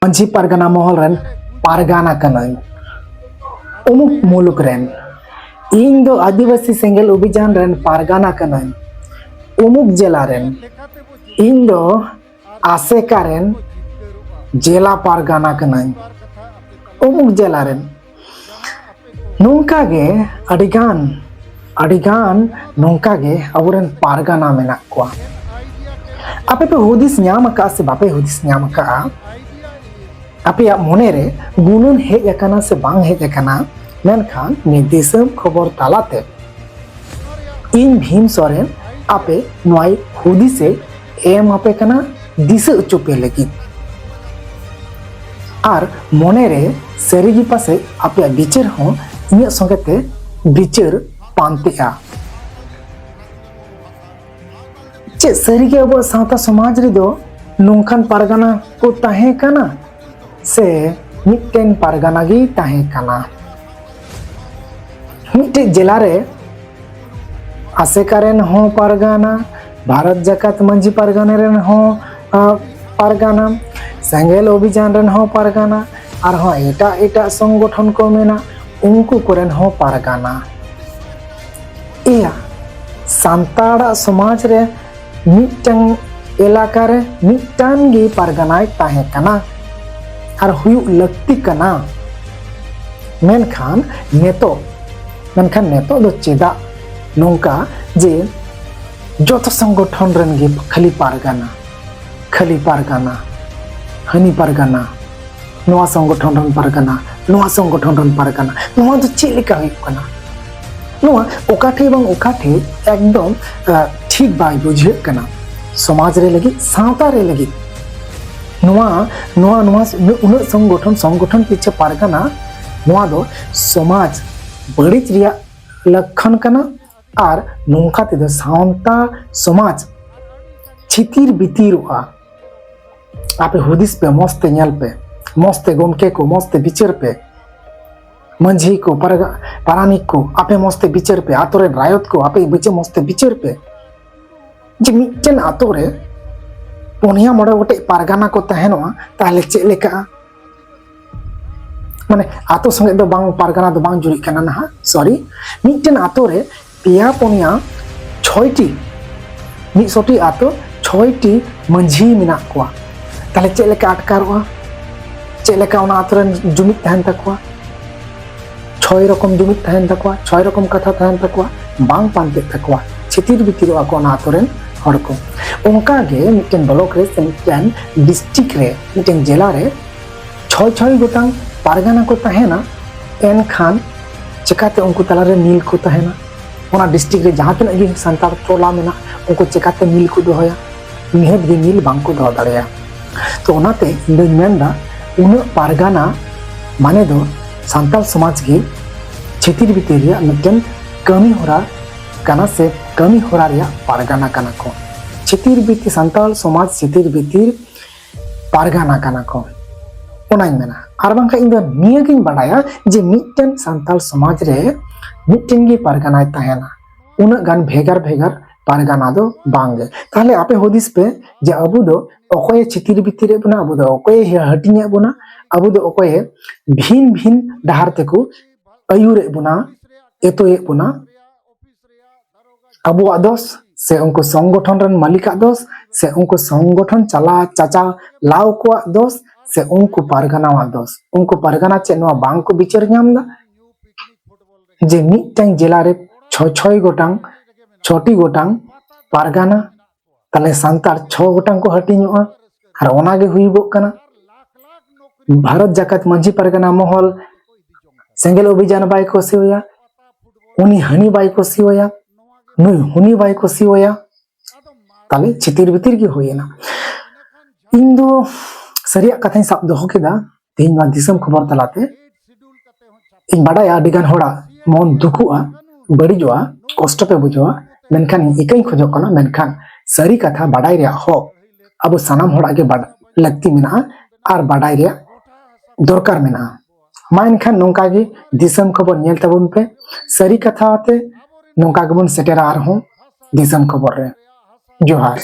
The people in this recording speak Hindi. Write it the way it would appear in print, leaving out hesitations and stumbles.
मंझी पारगाना महल रेन पारगाना कनाई उमुक मुलुक रेन इन दो आदिवासी सेंगेल अभियान रेन पारगाना कनाई उमुक जिला रेन इन दो आसेका रेन जिला पारगाना कनाई उमुक जिला रेन नोंका गे अडिगान नोंका गे अबुरेन पारगाना मेना कोआ आपे पे हुदिस न्याम का से बापे हुदिस न्याम का आपे मोने रे गुनन हेज अकाना से बांग हेज अकाना मेनखान निर्देशम खबर तालाते इन भीम सोरेन आपे नोई हुदिसे एम आपे कना दिसे उचुपे लगी आर मोने रे सेरिगी पासे आपे बिचार हो इन्या संगते बिचार पांतिया चे सरिगे अब सावता समाज रे दो नोंखान पारगाना को ताहे काना से मिटेन पारगाना गी ताहे काना मिटे जिला रे आसेकारेन हो पारगाना भारत जाकात मंझी पारगाना रेन हो पारगाना सेंगेल अभियान रेन हो पारगाना और हो एटा एटा संगठन को मेना उनको कोरेन हो पारगाना इया सांताड़ा समाज रे मिटंग इलाका रे मिटंग गी पारगानाय ताहे कना और हुयु लक्ति कना मेनखान नेतो दो चेदा नोंका जे जोतो संगठन रेन गे खाली पारगाना हनी पारगाना नोआ संगठन रेन पारगाना नोआ दो चे लेका हुयु कना नोआ ओकाठे बंग ओकाठे एकदम ठीक बाय बुझे कना समाज रे लगी सावता रे लगी नोआ संगठन पीछे पारगाना नोआ दो समाज बड़िज रिया लक्षण कना और नोंका ते दो सावता समाज छितिर बितिरुआ आपे हुदिस पे मस्ते न्याल पे मस्ते गोमके को मस्ते बिचार पे मंझी को पारानिक को आपे मस्ते बिचार पे आतोरे रायत को आपे बिचे मस्ते बिचार पे जे मिटन आतो रे पुनिया मोड़े गोटे पारगाना को तहनोआ ताहले चे लेका माने आतो संगे दो बांग पारगाना दो बांग जुड़ी कना ना सॉरी मिटन आतो रे पिया पुनिया 6टी 100टी आतो 6टी मंझी मिना कोआ ताहले चे लेका अटकारोआ चे लेका ओना आतो रे जुमित तहन तकवा 6 रकम जुमित तहन तकवा 6 रकम कथा तहन तकवा बांग पांते तकवा छितिर बितिर को ओना आतो रे हर को उनका गे मिटन ब्लॉक रे से मिटन डिस्ट्रिक्ट रे मिटन जिला रे 6 गोटांग पारगाना को तहेना एन खान चिकाते उनको तला रे मिल को तहेना ओना डिस्ट्रिक्ट रे जहां तक गे संतार टोला मेना उनको चिकाते मिल को दोया निहत गे मिल बांग को दो दाड़िया तो ओनाते इंदो मेनदा उन पारगाना माने दो संताल समाज गे छितिर बितिर रे मिटन कमी होरा कना से कमी होरा रिया पारगाना कना को छितिर बितिर संताल समाज छितिर बितिर पारगाना कना को ओनाई मेना आर बांखा इन दो निया गिन बडाया जे मिटन संताल समाज रे मिटन गी पारगाना ताहेना उन गान भेगार पारगाना दो बांगे ताहले आपे होदिस पे जे अबु दो ओकोय छितिर बितिर बना अबु दो ओकोय हटिने बना अबु दो ओकोय भिन डहार तेको अयुरे बना एतोए बना अबु दोष से उनको संगठन रन मालिका दोष से उनको संगठन चला चाचा लाव को दोष से उनको पारगाना दोष उनको पारगाना चे नवा बांग को बिचार न्यामदा जे मिटन जिला रे 6 गोटांग 6टी गोटांग पारगाना ताले संतार 6 गोटांग को हटिनोआ और ओना गे हुइबो कना भारत जाकात मंझी पारगाना महल सेंगेल अभियान बाय को सिवया उनी हनी बाय को सिवया नुई हुनी बाई को सिवया ताले छितिर बितिर की होयना इन दो सरिया कथाई साब दोहो केदा तेन मा दिसम खबर तलाते इन बडाया डिगान होड़ा मन दुखुआ बड़ीजोआ कष्ट पे बुझोआ मेनखान इकई खोजो कना मेनखान सरी कथा बडाई रे हो अब सनाम होड़ा के बड लगती मेना आर बडाई रे दरकार मेना मा एनखान नोंका गे दिसम खबर नेल तबुन पे सरी कथा आते नोंका गबन सेटेरा आर हो दिसम खबर रे जोहार।